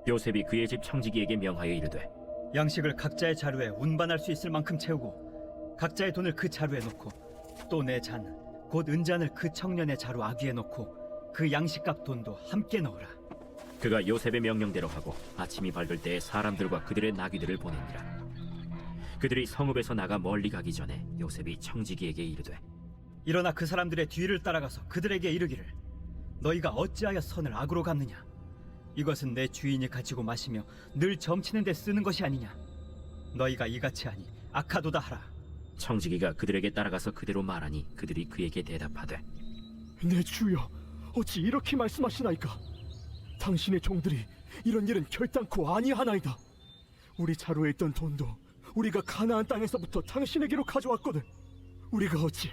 요셉이 그의 집 청지기에게 명하여 이르되 양식을 각자의 자루에 운반할 수 있을 만큼 채우고 각자의 돈을 그 자루에 넣고 또 내 잔 곧 은잔을 그 청년의 자루 아귀에 넣고 그 양식값 돈도 함께 넣으라. 그가 요셉의 명령대로 하고 아침이 밝을 때에 사람들과 그들의 나귀들을 보내니라. 그들이 성읍에서 나가 멀리 가기 전에 요셉이 청지기에게 이르되 일어나 그 사람들의 뒤를 따라가서 그들에게 이르기를 너희가 어찌하여 선을 악으로 갚느냐. 이것은 내 주인이 가지고 마시며 늘 점치는 데 쓰는 것이 아니냐. 너희가 이같이 하니 악하도다 하라. 청지기가 그들에게 따라가서 그대로 말하니 그들이 그에게 대답하되 내 주여, 어찌 이렇게 말씀하시나이까? 당신의 종들이 이런 일은 결단코 아니하나이다. 우리 자루에 있던 돈도 우리가 가나안 땅에서부터 당신에게로 가져왔거든. 우리가 어찌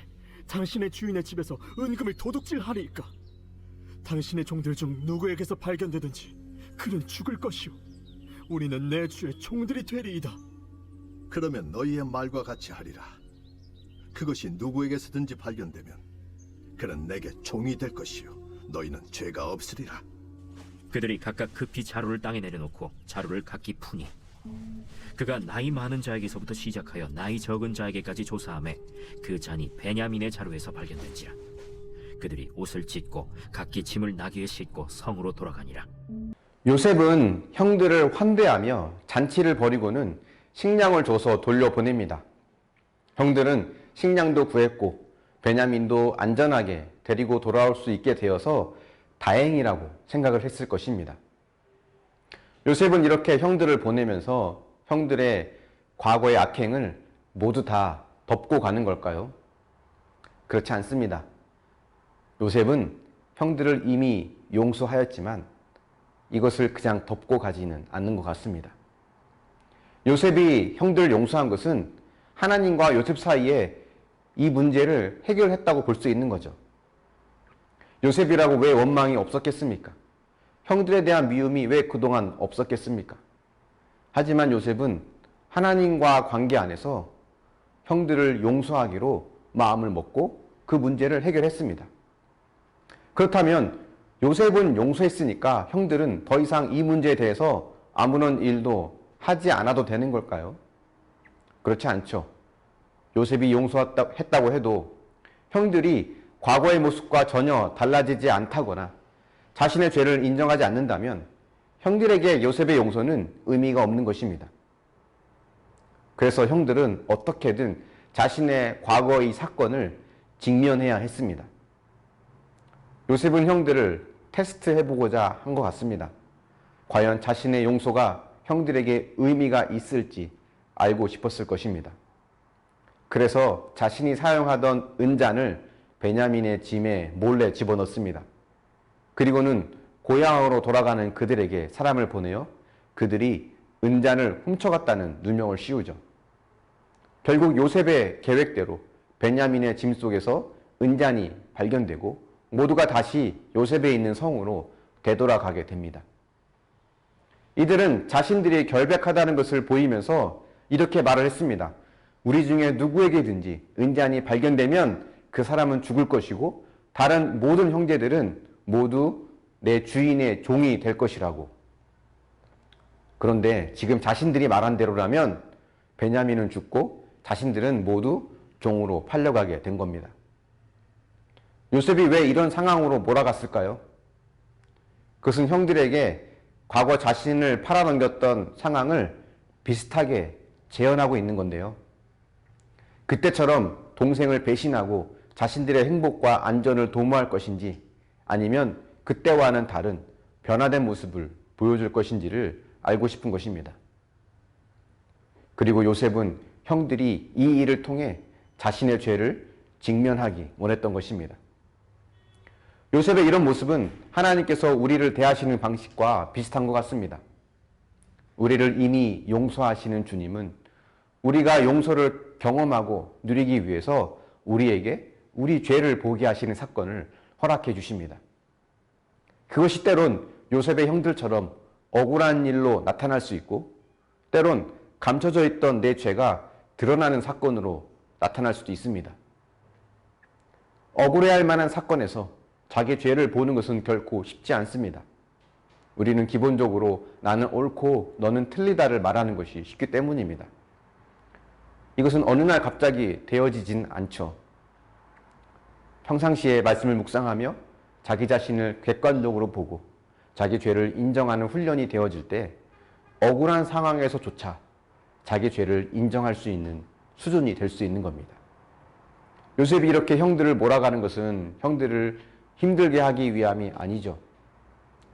당신의 주인의 집에서 은금을 도둑질하리이까? 당신의 종들 중 누구에게서 발견되든지 그는 죽을 것이오. 우리는 내 주의 종들이 되리이다. 그러면 너희의 말과 같이 하리라. 그것이 누구에게서든지 발견되면 그는 내게 종이 될 것이요 너희는 죄가 없으리라. 그들이 각각 급히 자루를 땅에 내려놓고 자루를 각기 푸니 그가 나이 많은 자에게서부터 시작하여 나이 적은 자에게까지 조사하매 그 잔이 베냐민의 자루에서 발견된지라. 그들이 옷을 찢고 각기 짐을 나귀에 싣고 성으로 돌아가니라. 요셉은 형들을 환대하며 잔치를 벌이고는 식량을 줘서 돌려보냅니다. 형들은 식량도 구했고 베냐민도 안전하게 데리고 돌아올 수 있게 되어서 다행이라고 생각을 했을 것입니다. 요셉은 이렇게 형들을 보내면서 형들의 과거의 악행을 모두 다 덮고 가는 걸까요? 그렇지 않습니다. 요셉은 형들을 이미 용서하였지만 이것을 그냥 덮고 가지는 않는 것 같습니다. 요셉이 형들을 용서한 것은 하나님과 요셉 사이에 이 문제를 해결했다고 볼 수 있는 거죠. 요셉이라고 왜 원망이 없었겠습니까? 형들에 대한 미움이 왜 그동안 없었겠습니까? 하지만 요셉은 하나님과 관계 안에서 형들을 용서하기로 마음을 먹고 그 문제를 해결했습니다. 그렇다면 요셉은 용서했으니까 형들은 더 이상 이 문제에 대해서 아무런 일도 하지 않아도 되는 걸까요? 그렇지 않죠. 요셉이 용서했다고 해도 형들이 과거의 모습과 전혀 달라지지 않다거나 자신의 죄를 인정하지 않는다면 형들에게 요셉의 용서는 의미가 없는 것입니다. 그래서 형들은 어떻게든 자신의 과거의 사건을 직면해야 했습니다. 요셉은 형들을 테스트해보고자 한 것 같습니다. 과연 자신의 용서가 형들에게 의미가 있을지 알고 싶었을 것입니다. 그래서 자신이 사용하던 은잔을 베냐민의 짐에 몰래 집어넣습니다. 그리고는 고향으로 돌아가는 그들에게 사람을 보내어 그들이 은잔을 훔쳐갔다는 누명을 씌우죠. 결국 요셉의 계획대로 베냐민의 짐 속에서 은잔이 발견되고 모두가 다시 요셉에 있는 성으로 되돌아가게 됩니다. 이들은 자신들이 결백하다는 것을 보이면서 이렇게 말을 했습니다. 우리 중에 누구에게든지 은잔이 발견되면 그 사람은 죽을 것이고 다른 모든 형제들은 모두 내 주인의 종이 될 것이라고. 그런데 지금 자신들이 말한 대로라면 베냐민은 죽고 자신들은 모두 종으로 팔려가게 된 겁니다. 요셉이 왜 이런 상황으로 몰아갔을까요? 그것은 형들에게 과거 자신을 팔아넘겼던 상황을 비슷하게 재현하고 있는 건데요. 그때처럼 동생을 배신하고 자신들의 행복과 안전을 도모할 것인지 아니면 그때와는 다른 변화된 모습을 보여줄 것인지를 알고 싶은 것입니다. 그리고 요셉은 형들이 이 일을 통해 자신의 죄를 직면하기 원했던 것입니다. 요셉의 이런 모습은 하나님께서 우리를 대하시는 방식과 비슷한 것 같습니다. 우리를 이미 용서하시는 주님은 우리가 용서를 경험하고 누리기 위해서 우리에게 우리 죄를 보게 하시는 사건을 허락해 주십니다. 그것이 때론 요셉의 형들처럼 억울한 일로 나타날 수 있고 때론 감춰져 있던 내 죄가 드러나는 사건으로 나타날 수도 있습니다. 억울해할 만한 사건에서 자기 죄를 보는 것은 결코 쉽지 않습니다. 우리는 기본적으로 나는 옳고 너는 틀리다를 말하는 것이 쉽기 때문입니다. 이것은 어느 날 갑자기 되어지진 않죠. 평상시에 말씀을 묵상하며 자기 자신을 객관적으로 보고 자기 죄를 인정하는 훈련이 되어질 때 억울한 상황에서조차 자기 죄를 인정할 수 있는 수준이 될 수 있는 겁니다. 요셉이 이렇게 형들을 몰아가는 것은 형들을 힘들게 하기 위함이 아니죠.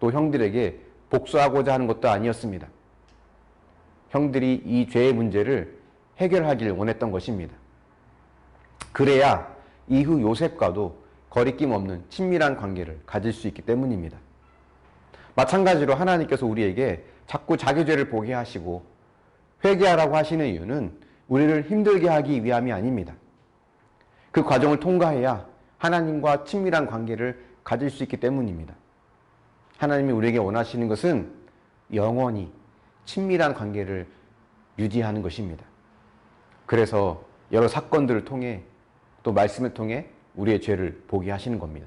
또 형들에게 복수하고자 하는 것도 아니었습니다. 형들이 이 죄의 문제를 해결하길 원했던 것입니다. 그래야 이후 요셉과도 거리낌 없는 친밀한 관계를 가질 수 있기 때문입니다. 마찬가지로 하나님께서 우리에게 자꾸 자기 죄를 보게 하시고 회개하라고 하시는 이유는 우리를 힘들게 하기 위함이 아닙니다. 그 과정을 통과해야 하나님과 친밀한 관계를 가질 수 있기 때문입니다. 하나님이 우리에게 원하시는 것은 영원히 친밀한 관계를 유지하는 것입니다. 그래서 여러 사건들을 통해 또 말씀을 통해 우리의 죄를 보게 하시는 겁니다.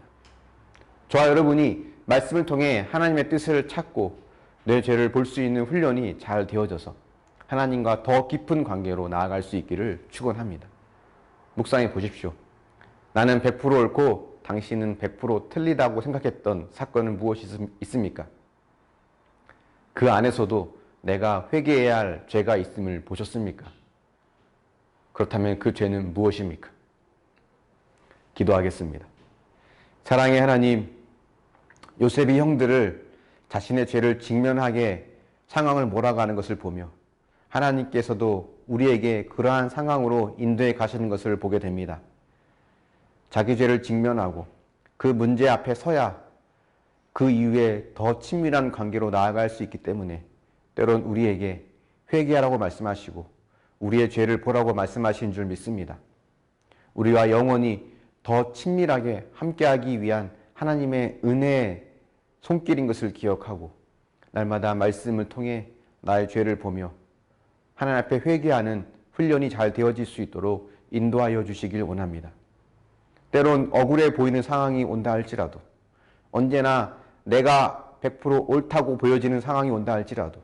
저와 여러분이 말씀을 통해 하나님의 뜻을 찾고 내 죄를 볼 수 있는 훈련이 잘 되어져서 하나님과 더 깊은 관계로 나아갈 수 있기를 축원합니다. 묵상해 보십시오. 나는 100% 옳고 당신은 100% 틀리다고 생각했던 사건은 무엇이 있습니까? 그 안에서도 내가 회개해야 할 죄가 있음을 보셨습니까? 그렇다면 그 죄는 무엇입니까? 기도하겠습니다. 사랑의 하나님, 요셉이 형들을 자신의 죄를 직면하게 상황을 몰아가는 것을 보며 하나님께서도 우리에게 그러한 상황으로 인도해 가시는 것을 보게 됩니다. 자기 죄를 직면하고 그 문제 앞에 서야 그 이후에 더 친밀한 관계로 나아갈 수 있기 때문에 때론 우리에게 회개하라고 말씀하시고 우리의 죄를 보라고 말씀하신 줄 믿습니다. 우리와 영원히 더 친밀하게 함께하기 위한 하나님의 은혜의 손길인 것을 기억하고 날마다 말씀을 통해 나의 죄를 보며 하나님 앞에 회개하는 훈련이 잘 되어질 수 있도록 인도하여 주시길 원합니다. 때론 억울해 보이는 상황이 온다 할지라도 언제나 내가 100% 옳다고 보여지는 상황이 온다 할지라도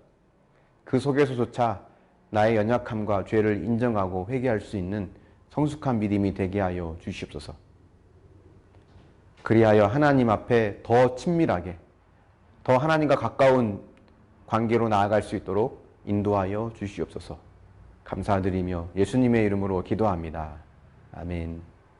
그 속에서조차 나의 연약함과 죄를 인정하고 회개할 수 있는 성숙한 믿음이 되게 하여 주시옵소서. 그리하여 하나님 앞에 더 친밀하게 더 하나님과 가까운 관계로 나아갈 수 있도록 인도하여 주시옵소서. 감사드리며 예수님의 이름으로 기도합니다. 아멘.